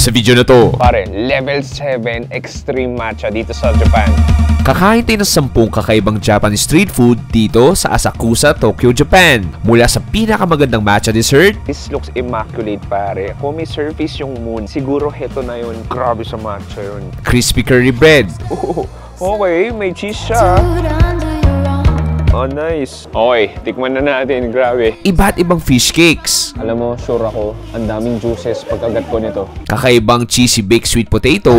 Sa video na to, pare, level 7 extreme matcha dito sa Japan. Kakain tayo ng 10 kakaibang Japanese street food dito sa Asakusa, Tokyo, Japan. Mula sa pinakamagandang matcha dessert. This looks immaculate, pare. Kung may surface yung moon, siguro heto na yun. Grabe sa matcha yun. Crispy curry bread. Okay, may cheese siya. Oh, nice. Okay, tikman na natin. Grabe. Iba't ibang fish cakes. Alam mo, sure ako, ang daming juices pagkagat ko nito. Kakaibang cheesy baked sweet potato.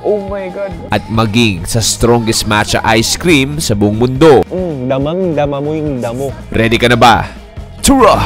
Oh my God. At maging sa strongest matcha ice cream sa buong mundo. Damang-dama mo yung damo. Ready ka na ba? Tura!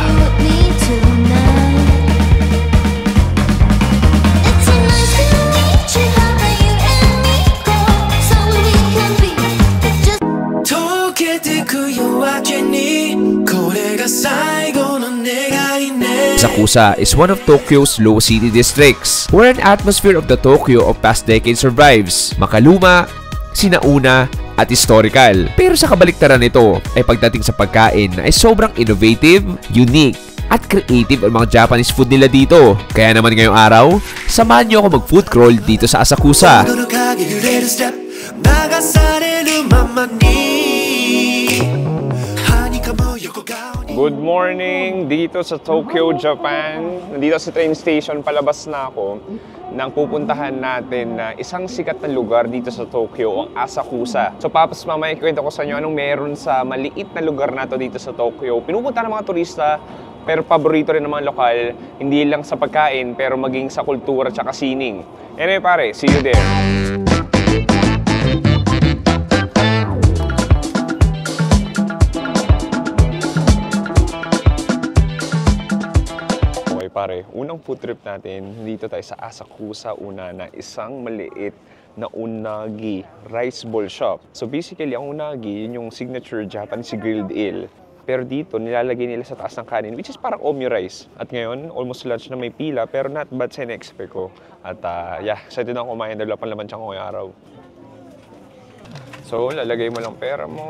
Asakusa is one of Tokyo's low city districts, where an atmosphere of the Tokyo of past decades survives. Makaluma, sinauna, at historical. Pero sa kabaliktaran nito ay pagdating sa pagkain ay sobrang innovative, unique, at creative ang mga Japanese food nila dito. Kaya naman ngayong araw, samahan niyo ako mag-food crawl dito sa Asakusa. Good morning! Dito sa Tokyo, Japan. Nandito sa train station, palabas na ako nang pupuntahan natin na isang sikat na lugar dito sa Tokyo, ang Asakusa. So tapos mamaya ikwento ko sa inyo anong meron sa maliit na lugar na to dito sa Tokyo. Pinupunta ng mga turista, pero paborito rin ng mga lokal, hindi lang sa pagkain, pero maging sa kultura at sining. Anyway pare, see you there! Pare, unang food trip natin, dito tayo sa Asakusa una na isang maliit na unagi rice bowl shop. So basically, ang unagi, yun yung signature Japanese grilled eel. Pero dito, nilalagay nila sa taas ng kanin, which is parang omni rice. At ngayon, almost lunch na may pila, pero not bad sa in-expect ko. At yeah, excited na ako kumain, dalawa pang laman siyang ngayong araw. So, lalagay mo lang pera mo.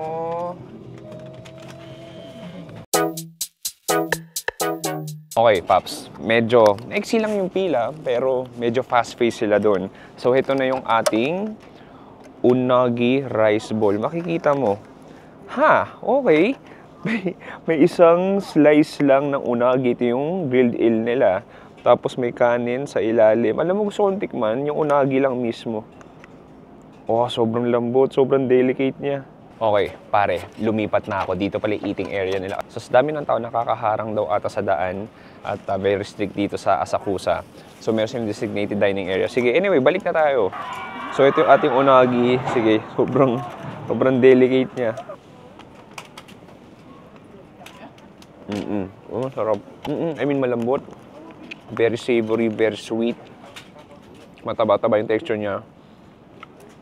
Okay, Paps. Medyo naiksi lang yung pila, pero medyo fast-paced sila doon. So, ito na yung ating unagi rice bowl. Makikita mo. Ha, okay. May isang slice lang ng unagi. Ito yung grilled eel nila. Tapos may kanin sa ilalim. Alam mo, gusto kong tikman, yung unagi lang mismo. Oh, sobrang lambot, sobrang delicate niya. Okay, pare, lumipat na ako. Dito pala eating area nila. So, sa dami ng tao nakakaharang daw ata sa daan at very strict dito sa Asakusa. So, meron silang designated dining area. Sige, anyway, balik na tayo. So, ito yung ating unagi. Sige, sobrang delicate niya. Oh, sarap. I mean, malambot. Very savory, very sweet. Mataba-taba yung texture niya.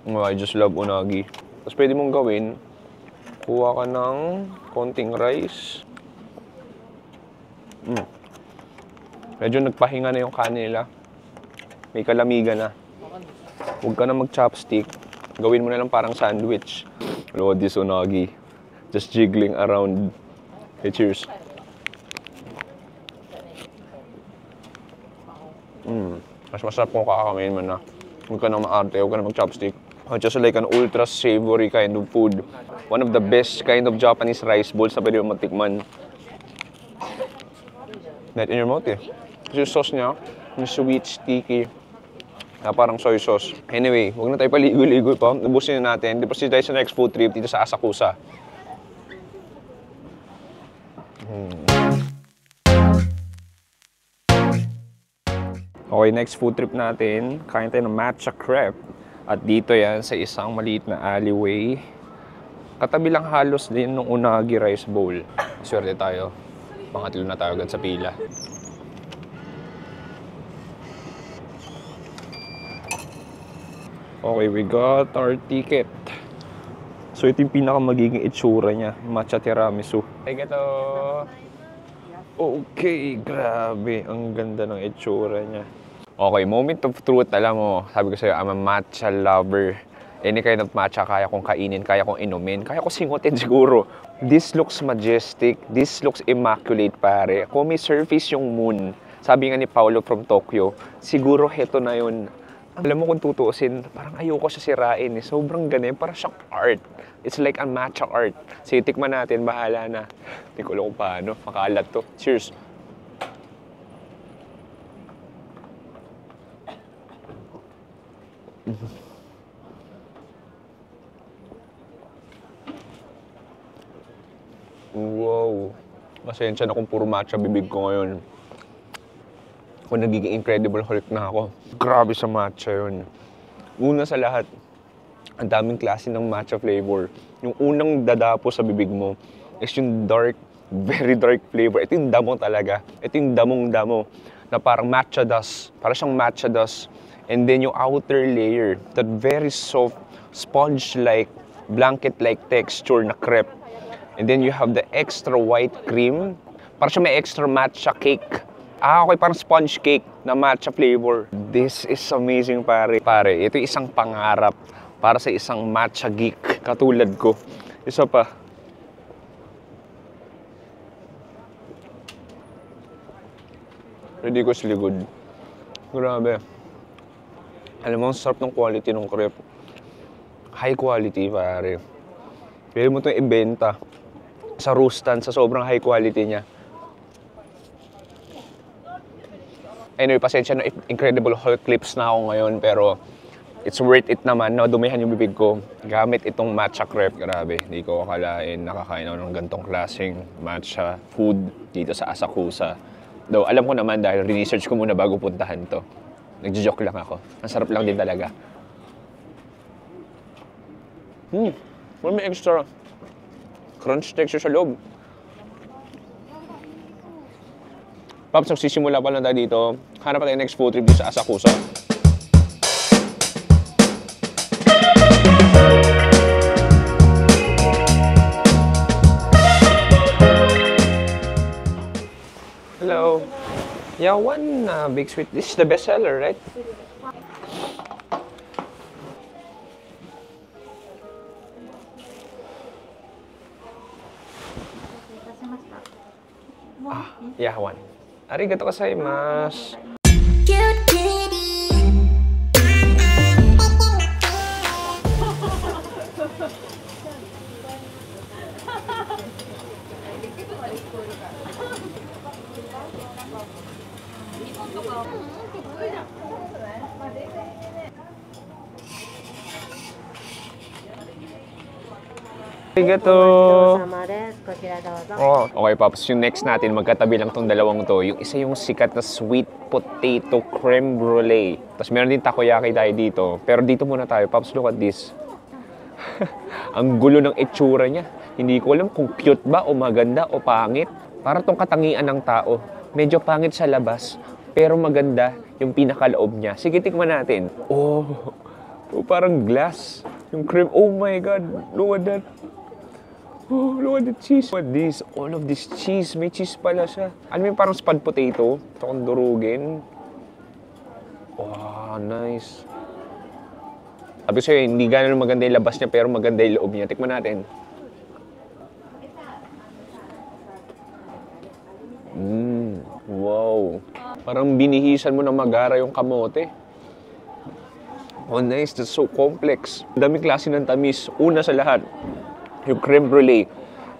Oh, I just love unagi. Tapos pwede mong gawin, kuha ka ng konting rice. Medyo nagpahinga na yung kanin nila. May kalamigan na. Huwag ka na mag-chopstick. Gawin mo na lang parang sandwich. Look at this unagi. Just jiggling around. Okay, cheers. Mas masarap kung kakakain mo na. Huwag ka na maarte, huwag ka na mag-chopstick. Just like an ultra savory kind of food. One of the best kind of Japanese rice bowls na pwede mo matikman. Net in your mouth eh. Kasi yung sauce niya, yung sweet, sticky, na parang soy sauce. Anyway, huwag na tayo paligo-ligo pa. Ubusin na natin. Proceed tayo sa next food trip dito sa Asakusa. Okay, next food trip natin. Kain tayo ng matcha crepe. At dito yan sa isang maliit na alleyway. Katabi lang halos din ng unagi rice bowl. Swerte tayo. Pangatlo na tayo agad sa pila. Okay, we got our ticket. So ito yung pinakamagiging itsura niya. Matcha tiramisu. Ay, gato. Okay, grabe. Ang ganda ng itsura niya. Okay, moment of truth, alam mo, sabi ko sa'yo, I'm a matcha lover. Any kind of matcha, kaya kong kainin, kaya kong inumin, kaya kong singutin siguro. This looks majestic, this looks immaculate, pare. Kung may surface yung moon Sabi nga ni Paolo from Tokyo, siguro heto na yun. Alam mo kung tutuusin, parang ayoko siya sirain eh. Sobrang ganun, parang siyang art. It's like a matcha art. Sige, tikman natin, bahala na. Hindi ko alam kung paano, makalat to. Cheers! Wow! Pasensya na kung puro matcha bibig ko ngayon. Kung nagiging Incredible Hulk na ako. Grabe sa matcha yun. Una sa lahat, ang daming klase ng matcha flavor. Yung unang dadapo sa bibig mo is yung dark, very dark flavor. Ito yung damo talaga. Ito yung damong-damo na parang matcha dust. Parang siyang matcha dust. And then yung outer layer, that very soft, sponge-like, blanket-like texture na crepe. And then you have the extra white cream. Parang siya may extra matcha cake. Okay, parang sponge cake na matcha flavor. This is amazing, pare. Pare, ito isang pangarap para sa isang matcha geek katulad ko. Isa pa. Hindi ko siligod. Grabe. Alam mo, ang sarap ng quality ng crepe. High quality, pare. Pwede mo itong ibenta sa roastan sa sobrang high quality niya. Anyway, pasensya na Incredible Hulk clips na ako ngayon, pero it's worth it naman na dumihan yung bibig ko gamit itong matcha crepe. Grabe, hindi ko akalain nakakain ako ng gantong klaseng matcha food dito sa Asakusa. Though alam ko naman dahil research ko muna bago puntahan to. Nagjo-joke lang ako. Ang sarap lang din talaga. May extra crunch texture sa loob. Paps, nagsisimula pa lang tayo dito. Hanap pa tayo next food trip dito sa Asakusa. Hello. Yeah, one big sweet. This is the best seller, right? Yeah, one. Arigato gozaimasu. Arigato. Oh, okay, Pops. Yung next natin, magkatabi lang tong dalawang to. Yung isa yung sikat na sweet potato creme brulee. Tapos meron din takoyaki tayo dito. Pero dito muna tayo, Pops. Look at this. Ang gulo ng itsura niya. Hindi ko alam kung cute ba o maganda o pangit. Para tong katangian ng tao. Medyo pangit sa labas, pero maganda yung pinakaloob niya. Sige, tikman natin. Oh, parang glass. Yung cream. Oh my God. Look at that. Oh, look at the cheese. What this? All of this cheese. May cheese pala siya. Ano yung parang spud potato? Ito kong durugin. Wow, nice. Sabi sa'yo, hindi gano'n maganda yung labas niya, pero maganda yung loob niya. Tikman natin. Wow. Parang binihisan mo na magara yung kamote. Oh, nice. That's so complex. Dami klase ng tamis. Una sa lahat, yung creme brulee,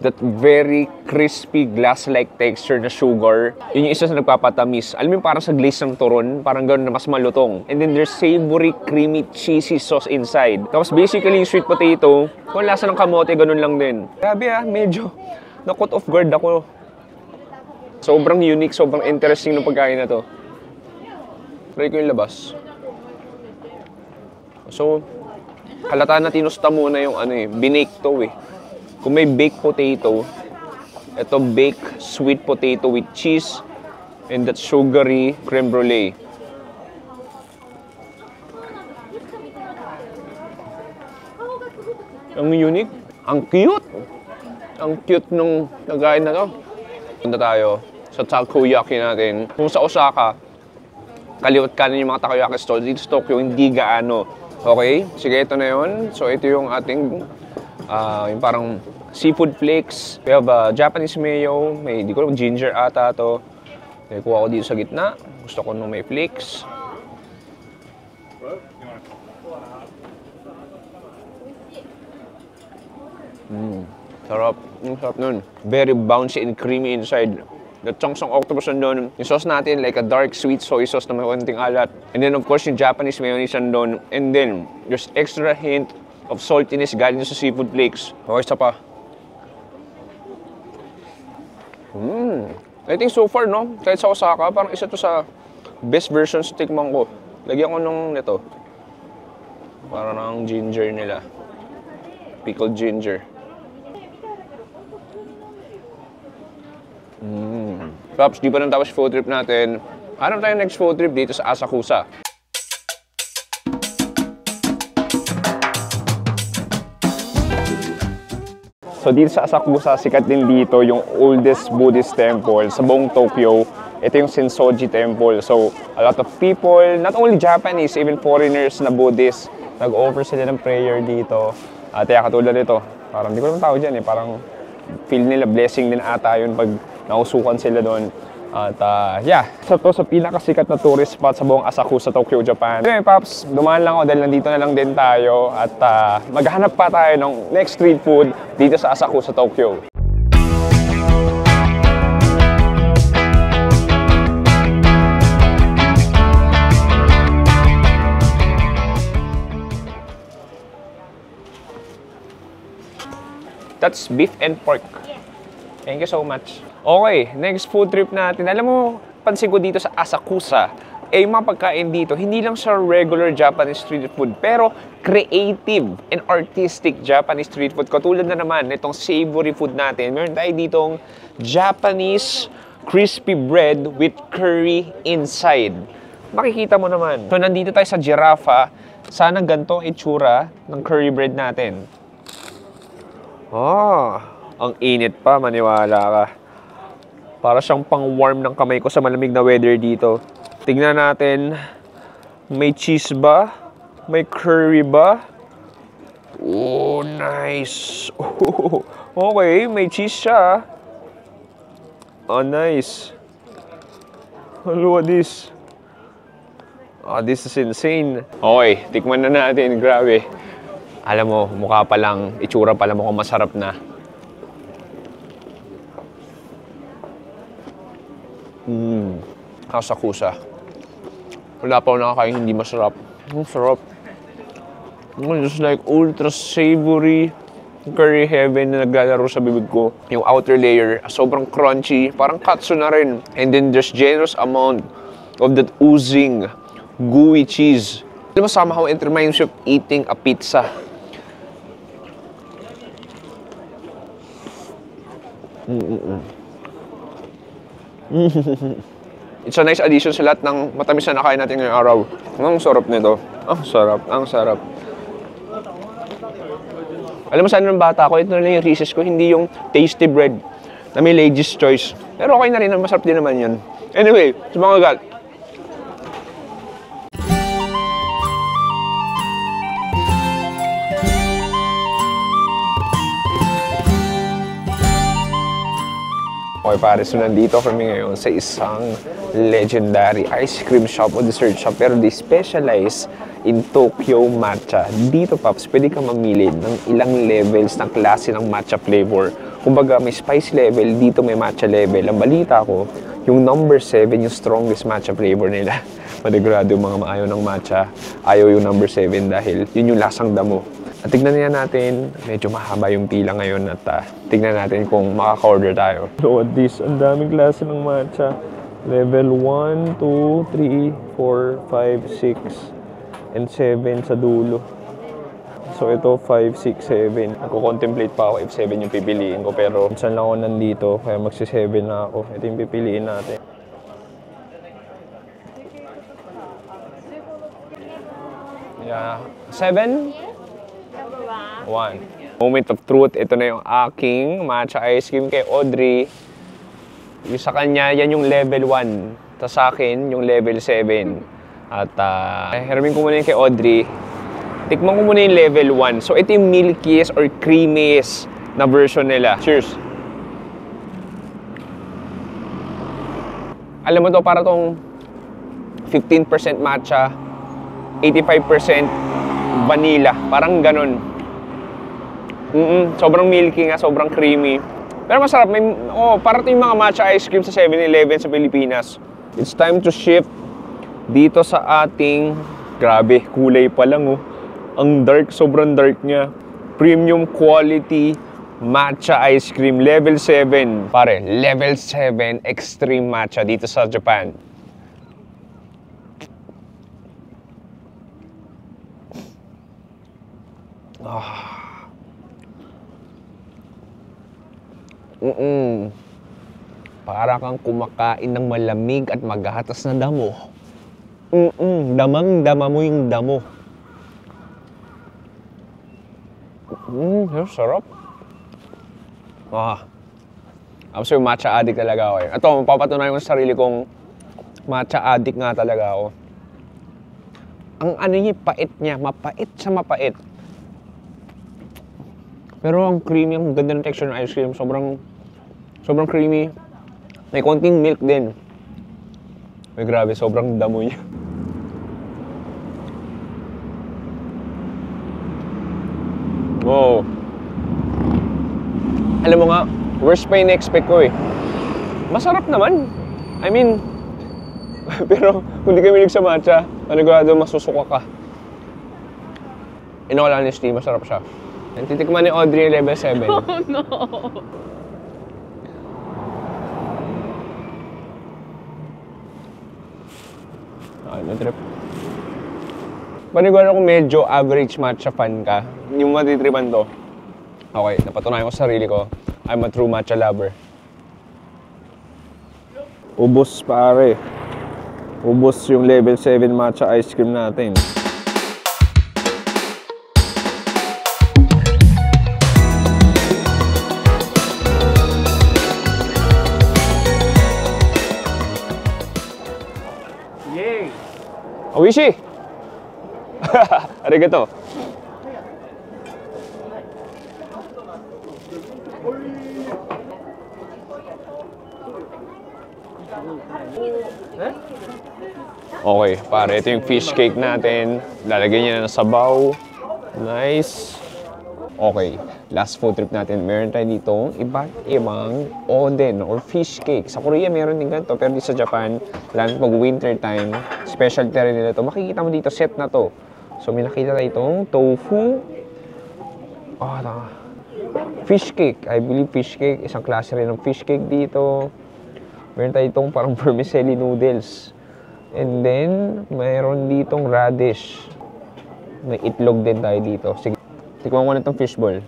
that very crispy glass-like texture na sugar. Yun yung isa sa nagpapatamis. Alam mo yung parang sa glaze ng turon, parang gano'n na mas malutong. And then there's savory, creamy, cheesy sauce inside. Tapos basically yung sweet potato, kung lasa ng kamote, gano'n lang din. Grabe medyo na-caught off guard ako. Sobrang unique, sobrang interesting ng pagkain na to. Try ko yung labas. So, halata na tinusta muna yung binake to Kung may baked potato, ito baked sweet potato with cheese and that sugary creme brulee. Ang unique, ang cute. Ang cute nung nagain na to. Punta tayo sa takoyaki natin. Kung sa Osaka, kaliwat kanan yung mga takoyaki stores. Dito sa Tokyo, hindi gaano. Okay, sige, ito na yun. So, ito yung ating, yung parang seafood flakes. We have Japanese mayo. May, di ko alam, ginger ata to. Kuha ko dito sa gitna. Gusto ko nung may flakes. Sarap. Sarap nun. Very bouncy and creamy inside. The chunks ng octopus nandun. Yung sauce natin, like a dark sweet soy sauce na may konting alat. And then of course, yung Japanese mayonnaise nandun. And then, there's extra hint of saltiness galing sa seafood flakes. Okay, isa pa. I think so far, no? Kahit sa Osaka, parang isa to sa best versions tikman ko. Lagyan ko nung nito. Parang ang ginger nila. Pickled ginger. Pops, di pa nang tapos food trip natin. Hanap tayo next food trip dito sa Asakusa. So dito sa Asakusa, sikat din dito yung oldest Buddhist temple sa buong Tokyo. Ito yung Sensoji Temple. So a lot of people, not only Japanese, even foreigners na Buddhist, nag-offer sila ng prayer dito. At katulad nito, parang di ko naman tao dyan eh, parang feel nila blessing din ata yun pag nausukan sila doon. At yeah, so to sa pinakasikat na tourist spot sa buong Asakusa, Tokyo, Japan. Anyway, Pops, dumaan lang ako dahil nandito na lang din tayo. At maghanap pa tayo ng next street food dito sa Asakusa, Tokyo. That's beef and pork. Thank you so much. Okay, next food trip natin. Alam mo, pansin ko dito sa Asakusa, yung mga pagkain dito, hindi lang sa regular Japanese street food, pero creative and artistic Japanese street food. Katulad na naman itong savory food natin. Meron tayo ditong Japanese crispy bread with curry inside. Makikita mo naman. So, nandito tayo sa Giraffa. Sana ganito ang itsura ng curry bread natin. Ang init pa, maniwala ka. Para siyang pang-warm ng kamay ko sa malamig na weather dito. Tingnan natin, may cheese ba? May curry ba? Oh, nice. Okay, may cheese siya. Oh, nice. Look at this. Oh, this is insane. Okay, tikman na natin. Grabe. Alam mo, mukha pa lang, itsura pa lang mukhang masarap na. Asakusa. Wala pa ako nakakain hindi masarap. Ang sarap. Just like ultra savory curry heaven na naglalaro sa bibig ko. Yung outer layer, sobrang crunchy, parang katsu na rin. And then there's generous amount of that oozing, gooey cheese. Alam mo, somehow it reminds you of eating a pizza. It's a nice addition sa lahat ng matamis na nakain natin ngayong araw. Ang sarap nito. Ang sarap, ang sarap. Alam mo, sana ng bata ko, ito na lang yung Reese's ko, hindi yung tasty bread na may Lady's Choice. Pero okay na rin, masarap din naman yun. Anyway, sa mga gal, okay pare, so nandito kami ngayon sa isang legendary ice cream shop o dessert shop, pero they specialize in Tokyo matcha. Dito, Pops, pwede ka mamili ng ilang levels ng klase ng matcha flavor. Kumbaga, may spice level, dito may matcha level. Ang balita ko, yung number 7, yung strongest matcha flavor nila. Madigurado yung mga maayaw ng matcha, ayaw yung number 7 dahil yun yung lasang damo. At tignan niya natin, medyo mahaba yung pila ngayon at tignan natin kung makaka-order tayo. Look at this, ang daming klase ng matcha. Level 1, 2, 3, 4, 5, 6, and 7 sa dulo. So ito, 5, 6, 7. Nagko-contemplate pa ako if 7 yung pipiliin ko, pero minsan lang ako nandito, kaya magsi-7 na ako. Ito yung pipiliin natin. Yeah. 7? 1. Moment of truth, ito na yung aking matcha ice cream kay Audrey. Yung sa kanya, yan yung level 1. Tapos sa akin, yung level 7. At hiramin ko muna yung kay Audrey. Tikman ko muna yung level 1. So ito yung milkiest or creamiest na version nila. Cheers! Alam mo to, para tong 15% matcha, 85% vanilla. Parang ganun. Sobrang milky nga, sobrang creamy. Pero masarap. Para ito yung mga matcha ice cream sa 7-Eleven sa Pilipinas. It's time to shift dito sa ating... Grabe, kulay pa lang oh. Ang dark, sobrang dark niya. Premium quality matcha ice cream. Level 7. Pare, level 7 extreme matcha dito sa Japan. Para kang kumakain ng malamig at maghahatas na damo. Damang-dama mo yung damo. Sarap. I'm sure matcha addict talaga ako eh. Ito, mapapatunayan ko sa sarili kong matcha addict nga talaga ako. Ang ano niya, pait niya. Mapait sa mapait. Pero ang creamy, ang ganda ng texture ng ice cream. Sobrang creamy. May konting milk din. May grabe, sobrang damo niya. Wow. Alam mo nga, worst pa yung expect ko eh. Masarap naman. I mean, pero kung di ka milig sa matcha, panigurado masusuka ka. In all honesty, masarap siya. Titikman ni Audrey level 7. Oh no! Ano trip? Panigurado kung medyo average matcha fan ka, yung matitripan to. Okay, napatunayan ko sa sarili ko. I'm a true matcha lover. Ubos pare. Ubos yung level 7 matcha ice cream natin. Yay! Oishi! Arigato. Okay, pare, ito yung fish cake natin. Lalagyan niya na ng sabaw. Nice. Okay, last food trip natin. Meron tayo dito iba't ibang oden or fish cake. Sa Korea meron din ganito, pero dito sa Japan, lalo pag winter time, specialty rin nila to. Makikita mo dito, set na to. So may nakita tayo itong tofu. Fish cake. I believe fish cake. Isang klase rin ng fish cake dito. Meron tayo itong parang vermicelli noodles. And then, mayroon ditong radish. May itlog din tayo dito. Sige, tikman ko na itong fishball.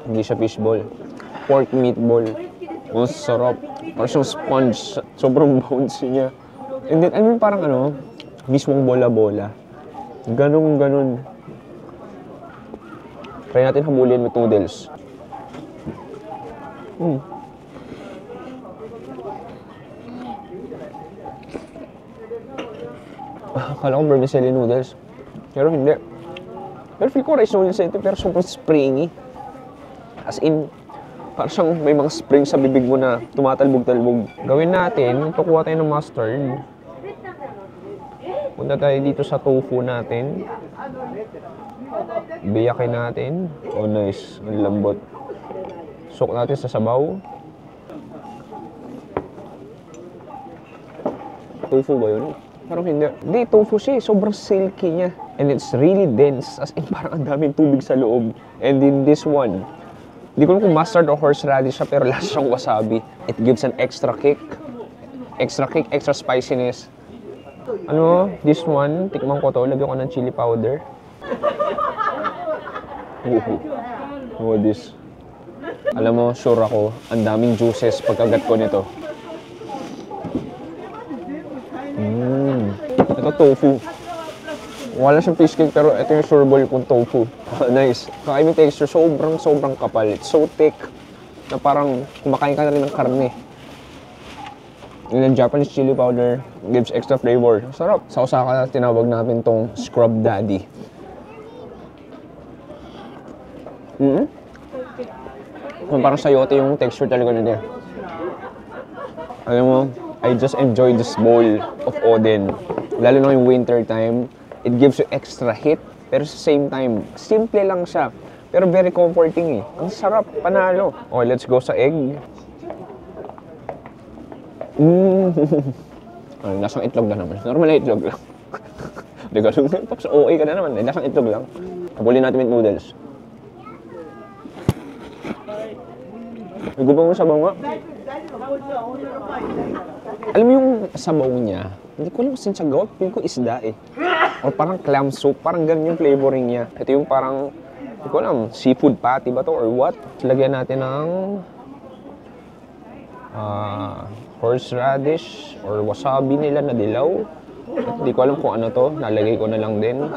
Hindi siya fishball. Pork meatball. Ang sarap. Parang siyang sponge. Sobrang bouncy niya. And then, I mean, parang ano, mismong bola-bola. Ganun. Try natin habulin with noodles. Akala ko vermicelli noodles. Pero hindi. Pero feel ko rice noodles ito, pero sobrang springy. As in, parang siyang may mga spring sa bibig mo na tumatalbog-talbog. Gawin natin, kukuha tayo ng mustard. Punta tayo dito sa tofu natin. Biyakin natin. Oh nice, ang lambot. Soak natin sa sabaw. Tofu ba yun? Parang hindi. Hindi, tofu siya. Sobrang silky niya. And it's really dense. As in, parang ang daming tubig sa loob. And in this one, hindi ko alam kung mustard o horseradish siya, pero lasa siyang wasabi. It gives an extra kick. Extra kick, extra spiciness. Ano, this one, tikman ko to. Lagyan ko ng chili powder. Oh, this. Alam mo, sure ako, ang daming juices pagkagat ko nito. Ito tofu. Wala siyang fish cake, pero ito yung sure ball kong tofu. Nice. Kakaibang texture, sobrang kapal. It's so thick na parang kumakain ka na rin ng karne. And then Japanese chili powder gives extra flavor. Sarap. Sa Osaka, tinawag natin tong scrub daddy. Parang sayote yung texture talaga nila. Alam mo, I just enjoy this bowl of oden. Lalo na yung winter time, it gives you extra hit. Pero sa same time, simple lang siya. Pero very comforting eh. Ang sarap, panalo. Okay, let's go sa egg. Lasang itlog na naman. Normal na itlog lang. Hindi ka lang, Pops, okay ka na naman. Lasang itlog lang. Habulin natin with noodles. Nagubang mo sabaw nga. Alam mo yung sabaw niya, hindi ko alam saan siya gawa. Piling ko isda eh. Or parang clam soup. Parang ganun yung flavoring niya. Ito yung parang, hindi ko alam, seafood patty ba to or what? Lagyan natin ng horseradish or wasabi nila na dilaw. At hindi ko alam kung ano to. Nalagay ko na lang din.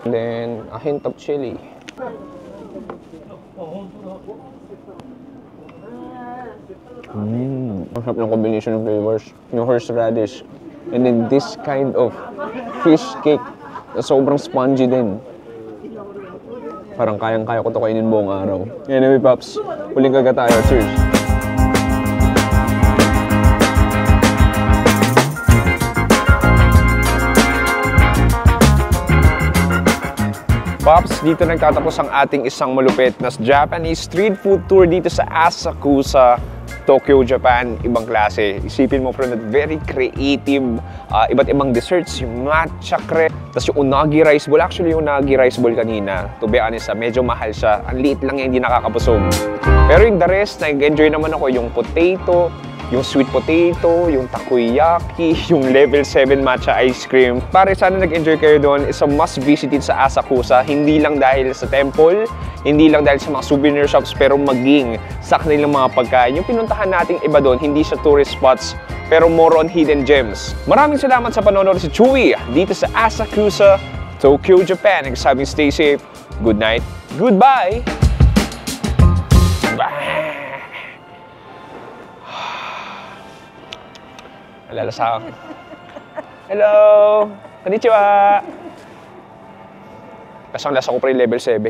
And then, a hint of chili. Ang sarap ng combination ng flavors. Yung horseradish. And then this kind of fish cake na sobrang spongy din. Parang kayang-kaya ko ito kainin buong araw. Anyway, Pops, huling kagat tayo. Cheers! Pops, dito nagtatapos ang ating isang malupit na Japanese street food tour dito sa Asakusa, Tokyo, Japan. Ibang klase. Isipin mo from that very creative, iba't ibang desserts, yung matcha crepe, tapos yung unagi rice bowl. Actually, yung unagi rice bowl kanina, to be honest, medyo mahal siya. Ang liit lang yan, hindi nakakabusog. Pero yung the rest, nag-enjoy naman ako yung potato, yung sweet potato, yung takoyaki, yung level 7 matcha ice cream. Pare, sana nag-enjoy kayo doon. It's a must visited sa Asakusa. Hindi lang dahil sa temple, hindi lang dahil sa mga souvenir shops, pero maging sa kanilang mga pagkain. Yung pinuntahan nating iba doon, hindi siya tourist spots, pero more on hidden gems. Maraming salamat sa panonood si Chewy dito sa Asakusa, Tokyo, Japan. Nagsabing stay safe. Good night. Goodbye! Bye! Lalasang. Hello! Konnichiwa! Lasang-lasa ko pa rin level 7.